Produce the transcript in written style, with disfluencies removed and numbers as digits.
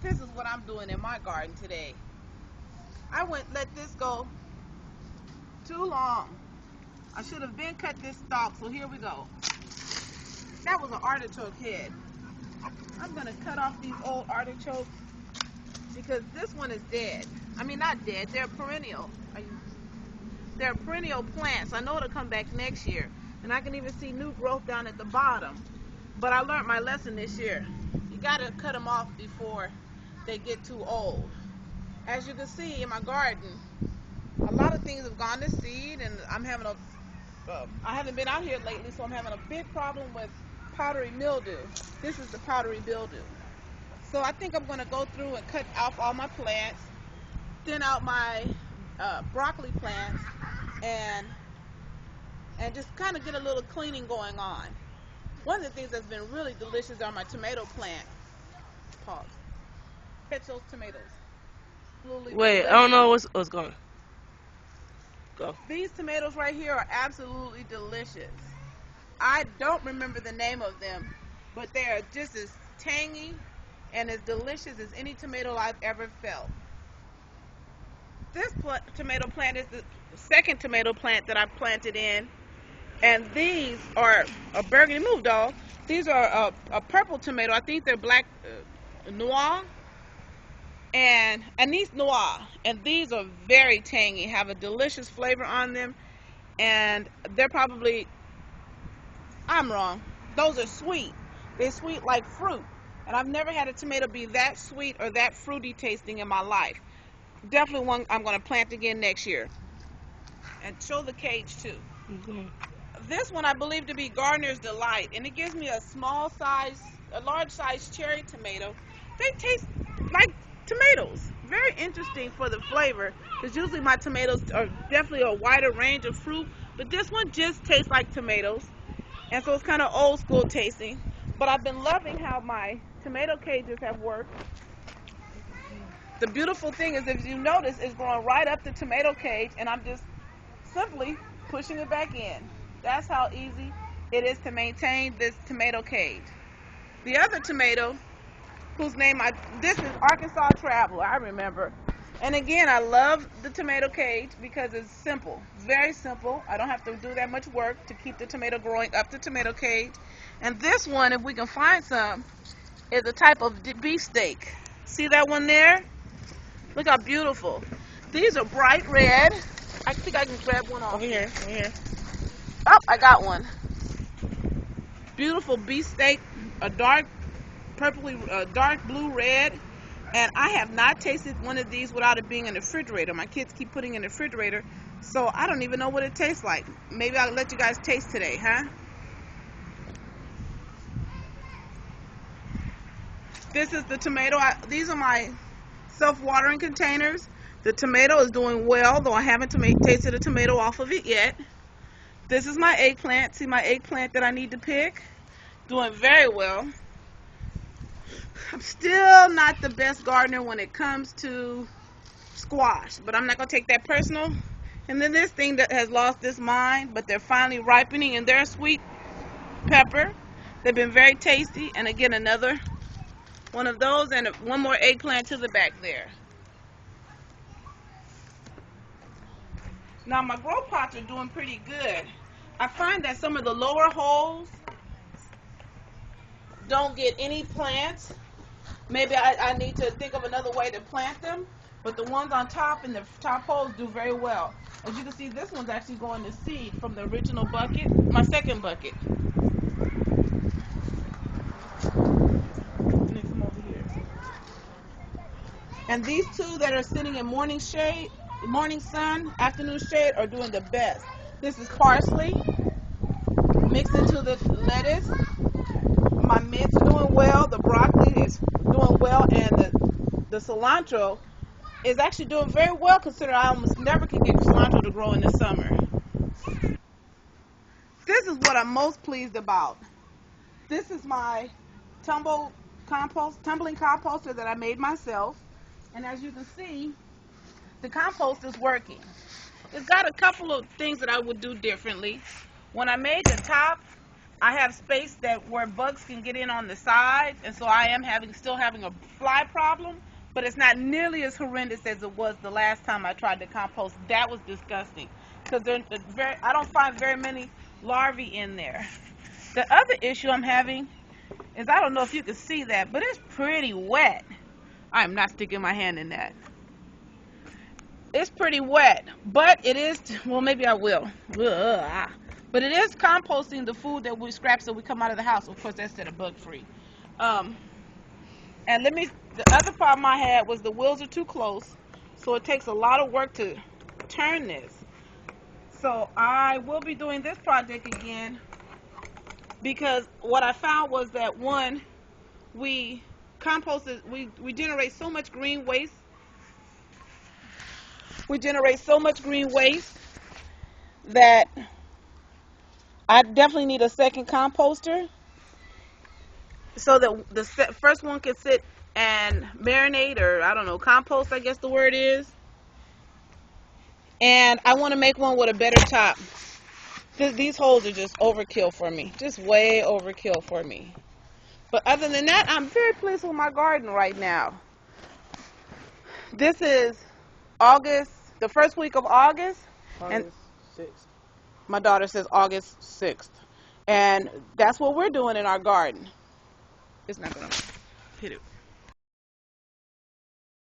This is what I'm doing in my garden today. I wouldn't let this go too long. I should have been cut this stalk, so here we go. That was an artichoke head. I'm gonna cut off these old artichokes because this one is dead. I mean, not dead, they're perennial. They're perennial plants. I know it'll come back next year. And I can even see new growth down at the bottom. But I learned my lesson this year. You gotta cut them off before they get too old. As you can see in my garden, a lot of things have gone to seed, and I'm having I haven't been out here lately, so I'm having a big problem with powdery mildew. This is the powdery mildew. So I think I'm gonna go through and cut off all my plants, thin out my broccoli plants, and just kind of get a little cleaning going on. One of the things that's been really delicious are my tomato plants. Pause. Catch those tomatoes. Wait, I don't know what's going. Go. These tomatoes right here are absolutely delicious. I don't remember the name of them, but they are just as tangy and as delicious as any tomato I've ever felt. This tomato plant is the second tomato plant that I planted in, and these are a burgundy, move dog. These are a purple tomato. I think they're black noir and anise noir, and these are very tangy, have a delicious flavor on them, and they're probably, I'm wrong, those are sweet. They're sweet like fruit, and I've never had a tomato be that sweet or that fruity tasting in my life. Definitely one I'm going to plant again next year. And show the cage too. This one I believe to be Gardener's Delight, and it gives me a large size cherry tomato. They taste like tomatoes. Very interesting for the flavor, because usually my tomatoes are definitely a wider range of fruit, but this one just tastes like tomatoes, and so it's kind of old school tasting. But I've been loving how my tomato cages have worked. The beautiful thing is, if you notice, it's growing right up the tomato cage, and I'm just simply pushing it back in. That's how easy it is to maintain this tomato cage. The other tomato, whose name this is Arkansas Traveler, I remember. And again, I love the tomato cage because it's simple. It's very simple. I don't have to do that much work to keep the tomato growing up the tomato cage. And this one, if we can find some, is a type of beefsteak. See that one there? Look how beautiful. These are bright red. I think I can grab one off. Over here. Oh, I got one. Beautiful beefsteak, a dark blue red. And I have not tasted one of these without it being in the refrigerator. My kids keep putting it in the refrigerator, so I don't even know what it tastes like. Maybe I'll let you guys taste today, huh? This is the tomato. These are my self-watering containers. The tomato is doing well, though I haven't tasted a tomato off of it yet. This is my eggplant. See my eggplant that I need to pick? Doing very well. I'm still not the best gardener when it comes to squash, but I'm not going to take that personal. And then this thing that has lost its mind, but they're finally ripening, and they're sweet pepper. They've been very tasty. And again, another one of those, and one more eggplant to the back there. Now my grow pots are doing pretty good. I find that some of the lower holes don't get any plants. Maybe I need to think of another way to plant them, but the ones on top and the top holes do very well. As you can see, this one's actually going to seed from the original bucket, my second bucket. Next one over here. And these two that are sitting in morning shade, morning sun, afternoon shade, are doing the best. This is parsley mixed into the lettuce. My mints are doing well. The broccoli is doing well, and the cilantro is actually doing very well, considering I almost never can get cilantro to grow in the summer. This is what I'm most pleased about. This is my tumbling composter that I made myself, and as you can see, the compost is working. It's got a couple of things that I would do differently. When I made the top, I have space that where bugs can get in on the sides, and so I am still having a fly problem, but it's not nearly as horrendous as it was the last time I tried to compost. That was disgusting because I don't find very many larvae in there. The other issue I'm having is, I don't know if you can see that, but it's pretty wet. I'm not sticking my hand in that. It's pretty wet, but it is, well, maybe I will. Ugh. But it is composting the food that we scraps that we come out of the house. Of course, that's that are bug free. And the other problem I had was the wheels are too close, so it takes a lot of work to turn this. So I will be doing this project again because what I found was that, one, we generate so much green waste. We generate so much green waste that I definitely need a second composter so that the first one can sit and marinate, or I don't know, compost, I guess the word is. And I want to make one with a better top. These holes are just overkill for me, just way overkill for me. But other than that, I'm very pleased with my garden right now. This is August, the first week of August. August 6th. My daughter says August 6th. And that's what we're doing in our garden. It's not going to hit it.